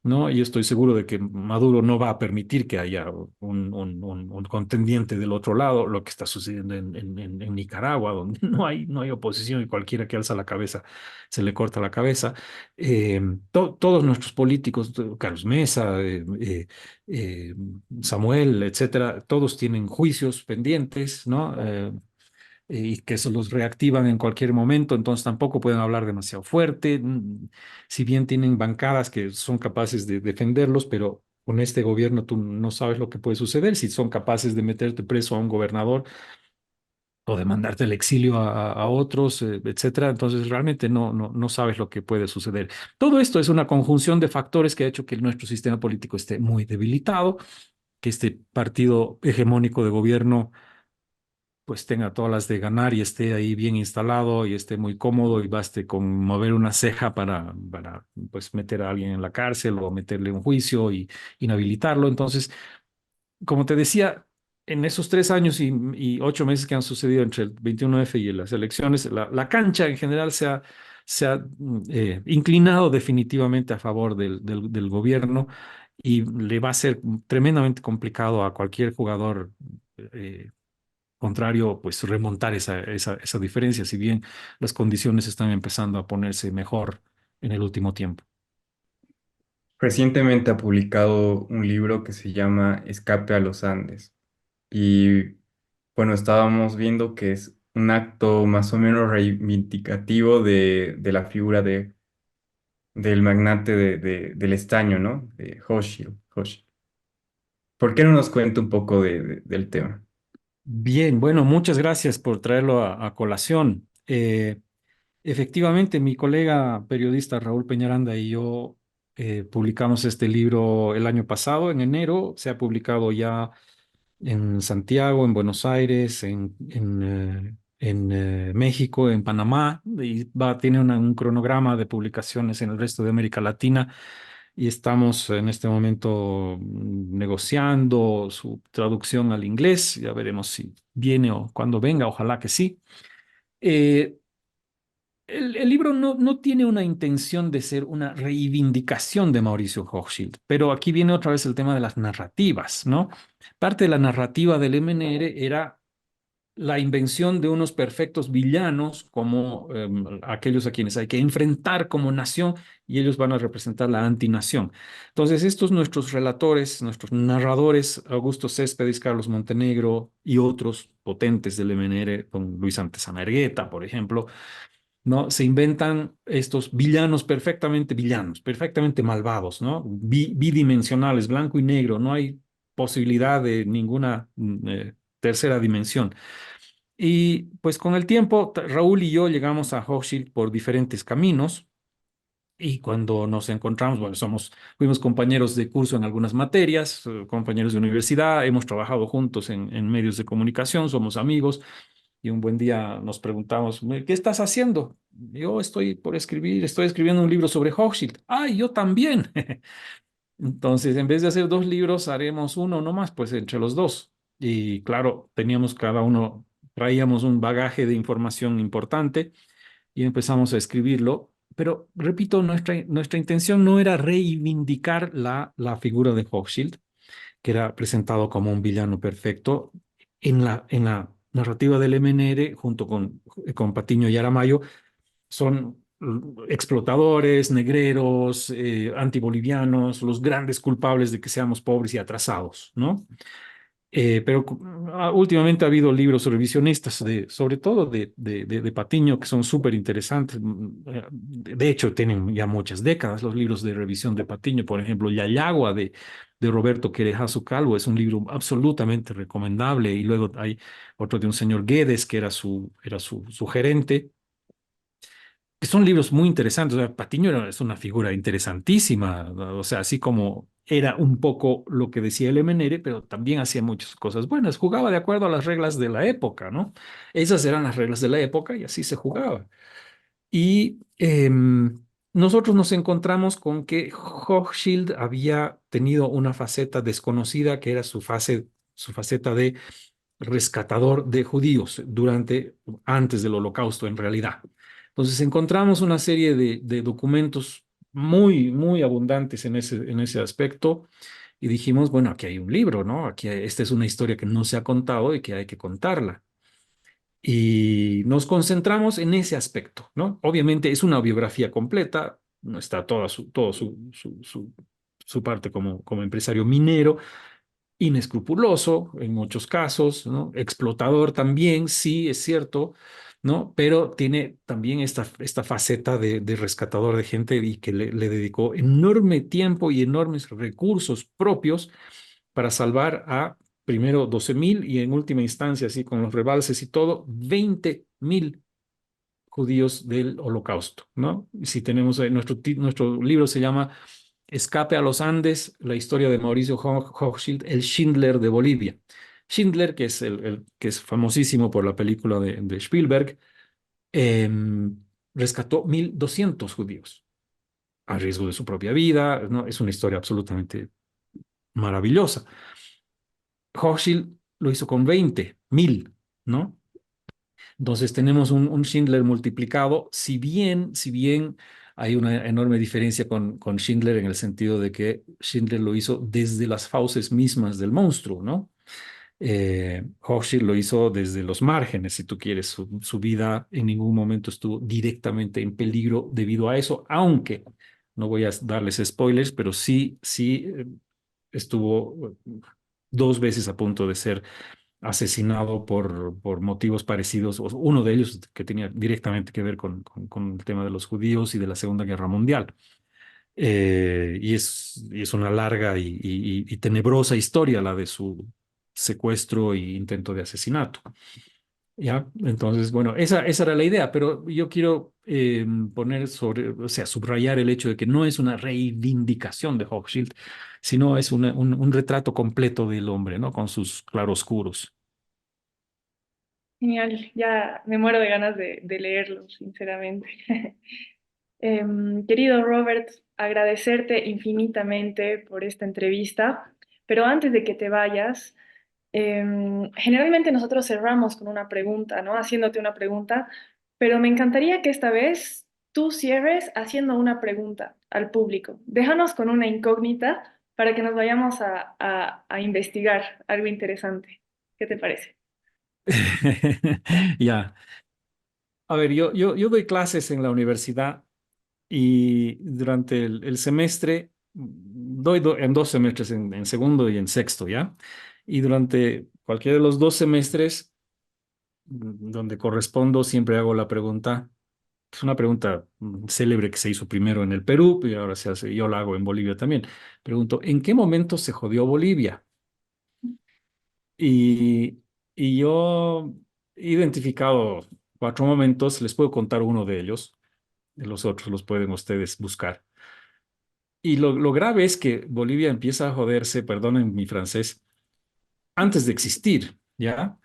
¿no? Y yo estoy seguro de que Maduro no va a permitir que haya un contendiente del otro lado, lo que está sucediendo en Nicaragua, donde no hay oposición y cualquiera que alza la cabeza se le corta la cabeza. Todos nuestros políticos, Carlos Mesa, eh, Samuel, etcétera, todos tienen juicios pendientes, ¿no? Y que se los reactivan en cualquier momento, entonces tampoco pueden hablar demasiado fuerte, si bien tienen bancadas que son capaces de defenderlos, pero con este gobierno tú no sabes lo que puede suceder, si son capaces de meterte preso a un gobernador o de mandarte al exilio a otros, etcétera, entonces realmente no sabes lo que puede suceder. Todo esto es una conjunción de factores que ha hecho que nuestro sistema político esté muy debilitado, que este partido hegemónico de gobierno pues tenga todas las de ganar y esté ahí bien instalado y esté muy cómodo y baste con mover una ceja para pues meter a alguien en la cárcel o meterle un juicio y inhabilitarlo. Entonces, como te decía, en esos 3 años y 8 meses que han sucedido entre el 21F y las elecciones, la cancha en general se ha inclinado definitivamente a favor del gobierno y le va a ser tremendamente complicado a cualquier jugador contrario, pues remontar esa diferencia, si bien las condiciones están empezando a ponerse mejor en el último tiempo. Recientemente ha publicado un libro que se llama Escape a los Andes. Y bueno, estábamos viendo que es un acto más o menos reivindicativo de la figura del magnate del estaño, ¿no? De Hochschild. ¿Por qué no nos cuenta un poco del tema? Bien, bueno, muchas gracias por traerlo a colación. Efectivamente, mi colega periodista Raúl Peñaranda y yo publicamos este libro el año pasado, en enero. Se ha publicado ya en Santiago, en Buenos Aires, en México, en Panamá, y tiene un cronograma de publicaciones en el resto de América Latina. Y estamos en este momento negociando su traducción al inglés. Ya veremos si viene o cuando venga, ojalá que sí. Eh, el libro no tiene una intención de ser una reivindicación de Mauricio Hochschild, pero aquí viene otra vez el tema de las narrativas, ¿no? Parte de la narrativa del MNR era la invención de unos perfectos villanos como aquellos a quienes hay que enfrentar como nación y ellos van a representar la antinación. Entonces, estos nuestros relatores, nuestros narradores, Augusto Céspedes, Carlos Montenegro y otros potentes del MNR, con Luis Antezana Ergueta, por ejemplo, ¿no? Se inventan estos villanos, perfectamente malvados, ¿no? Bidimensionales, blanco y negro, no hay posibilidad de ninguna tercera dimensión. Y pues con el tiempo, Raúl y yo llegamos a Hochschild por diferentes caminos. Y cuando nos encontramos, bueno, fuimos compañeros de curso en algunas materias, compañeros de universidad, hemos trabajado juntos en medios de comunicación, somos amigos. Y un buen día nos preguntamos, ¿qué estás haciendo? Yo estoy escribiendo un libro sobre Hochschild. Ah, yo también. Entonces, en vez de hacer dos libros, haremos uno nomás, pues entre los dos. Y claro, teníamos cada uno, traíamos un bagaje de información importante y empezamos a escribirlo. Pero repito, nuestra intención no era reivindicar la figura de Hochschild, que era presentado como un villano perfecto. En la narrativa del MNR, junto con Patiño y Aramayo, son explotadores, negreros, antibolivianos, los grandes culpables de que seamos pobres y atrasados, ¿no? Pero últimamente ha habido libros revisionistas, sobre todo de Patiño, que son súper interesantes. De hecho, tienen ya muchas décadas los libros de revisión de Patiño. Por ejemplo, Yayagua de Roberto Querejazo Calvo es un libro absolutamente recomendable. Y luego hay otro de un señor Guedes, que era su gerente, que son libros muy interesantes. O sea, Patiño es una figura interesantísima, ¿no? O sea, así como era un poco lo que decía el MNR, pero también hacía muchas cosas buenas. Jugaba de acuerdo a las reglas de la época, ¿no? Esas eran las reglas de la época y así se jugaba. Y nosotros nos encontramos con que Hochschild había tenido una faceta desconocida, que era su faceta de rescatador de judíos antes del Holocausto, en realidad. Entonces encontramos una serie de documentos muy, muy abundantes en ese aspecto y dijimos, bueno, aquí hay un libro, ¿no? Esta es una historia que no se ha contado y que hay que contarla. Y nos concentramos en ese aspecto, ¿no? Obviamente es una biografía completa, no está todo su parte como empresario minero, inescrupuloso en muchos casos, ¿no? Explotador también, sí, es cierto, ¿no? Pero tiene también esta faceta de rescatador de gente y que le dedicó enorme tiempo y enormes recursos propios para salvar a primero 12.000 y en última instancia, así con los rebalses y todo, 20.000 judíos del Holocausto, ¿no? Y si tenemos nuestro libro se llama Escape a los Andes, la historia de Mauricio Hochschild, el Schindler de Bolivia. Schindler, que es famosísimo por la película de Spielberg, eh, rescató 1.200 judíos a riesgo de su propia vida, ¿no? Es una historia absolutamente maravillosa. Hochschild lo hizo con 20.000, ¿no? Entonces tenemos un Schindler multiplicado, si bien hay una enorme diferencia con Schindler en el sentido de que Schindler lo hizo desde las fauces mismas del monstruo, ¿no? Hochschild lo hizo desde los márgenes, si tú quieres. Su vida en ningún momento estuvo directamente en peligro debido a eso, aunque no voy a darles spoilers, pero sí, estuvo 2 veces a punto de ser asesinado por motivos parecidos, uno de ellos que tenía directamente que ver con el tema de los judíos y de la Segunda Guerra Mundial. Y es una larga y tenebrosa historia la de su secuestro e intento de asesinato. ¿Ya? Entonces, bueno, esa era la idea, pero yo quiero o sea, subrayar el hecho de que no es una reivindicación de Hochschild, sino es un retrato completo del hombre, ¿no? Con sus claroscuros. Genial, ya me muero de ganas de leerlo, sinceramente. Querido Robert, agradecerte infinitamente por esta entrevista, pero antes de que te vayas, generalmente nosotros cerramos con una pregunta, ¿no? Haciéndote una pregunta, pero me encantaría que esta vez tú cierres haciendo una pregunta al público. Déjanos con una incógnita para que nos vayamos a investigar algo interesante. ¿Qué te parece? Ya. A ver, yo doy clases en la universidad y durante el semestre doy en 2 semestres, en segundo y en sexto, ¿ya? Y durante cualquiera de los 2 semestres donde correspondo, siempre hago la pregunta. Es una pregunta célebre que se hizo primero en el Perú y ahora yo la hago en Bolivia también. Pregunto, ¿en qué momento se jodió Bolivia? Y, y yo he identificado 4 momentos, les puedo contar uno de ellos, de los otros los pueden ustedes buscar. Y lo grave es que Bolivia empieza a joderse, perdonen mi francés, antes de existir, ¿ya?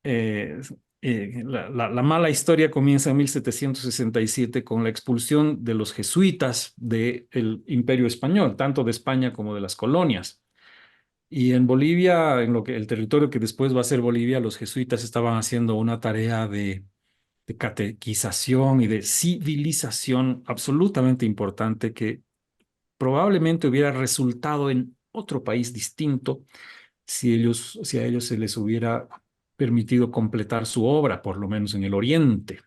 Eh, la mala historia comienza en 1767 con la expulsión de los jesuitas del Imperio Español, tanto de España como de las colonias. Y en Bolivia, en lo que el territorio que después va a ser Bolivia, los jesuitas estaban haciendo una tarea de catequización y de civilización absolutamente importante que probablemente hubiera resultado en otro país distinto si a ellos se les hubiera permitido completar su obra, por lo menos en el Oriente,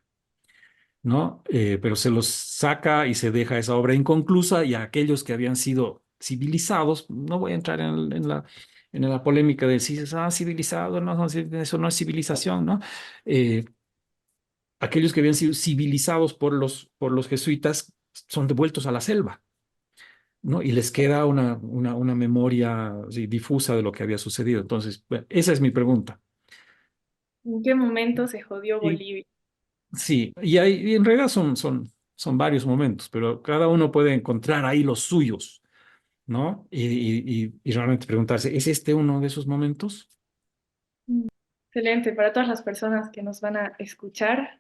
¿no? Pero se los saca y se deja esa obra inconclusa y a aquellos que habían sido civilizados, no voy a entrar en la polémica de si es civilizado, no, no, eso no es civilización, ¿no? Eh, Aquellos que habían sido civilizados por los jesuitas son devueltos a la selva, ¿no? Y les queda una memoria así, difusa de lo que había sucedido. Entonces, bueno, esa es mi pregunta. ¿En qué momento se jodió Y Bolivia? sí, y en realidad son varios momentos, pero cada uno puede encontrar ahí los suyos, ¿no? Y realmente preguntarse, ¿es este uno de esos momentos? Excelente, para todas las personas que nos van a escuchar,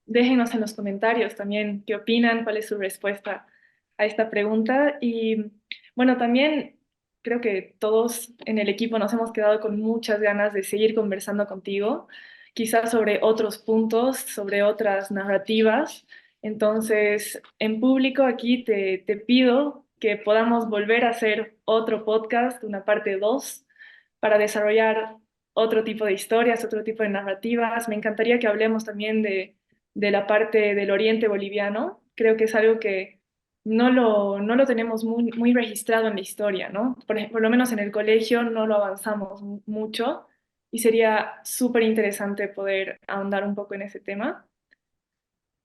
déjenos en los comentarios también qué opinan, cuál es su respuesta a esta pregunta. Y bueno, también creo que todos en el equipo nos hemos quedado con muchas ganas de seguir conversando contigo, quizás sobre otros puntos, sobre otras narrativas. Entonces, en público aquí te pido que podamos volver a hacer otro podcast, una parte 2 para desarrollar otro tipo de historias, otro tipo de narrativas. Me encantaría que hablemos también de la parte del oriente boliviano. Creo que es algo que no lo tenemos muy registrado en la historia, ¿no? Por lo menos en el colegio no lo avanzamos mucho y sería súper interesante poder ahondar un poco en ese tema.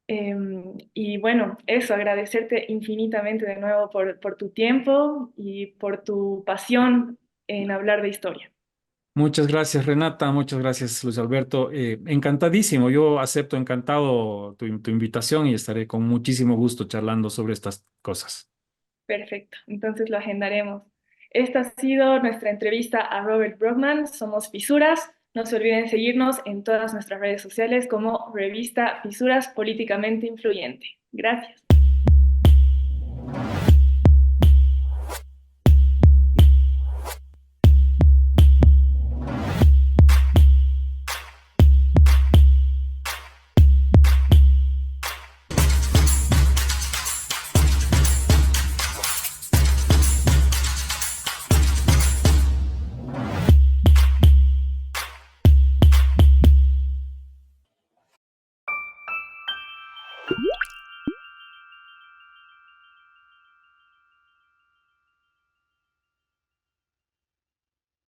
Y bueno, eso, agradecerte infinitamente de nuevo por tu tiempo y por tu pasión en hablar de historia. Muchas gracias, Renata. Muchas gracias, Luis Alberto. Encantadísimo. Yo acepto encantado tu invitación y estaré con muchísimo gusto charlando sobre estas cosas. Perfecto, entonces lo agendaremos. Esta ha sido nuestra entrevista a Robert Brockman. Somos Fisuras. No se olviden seguirnos en todas nuestras redes sociales como revista Fisuras Políticamente Influyente. Gracias.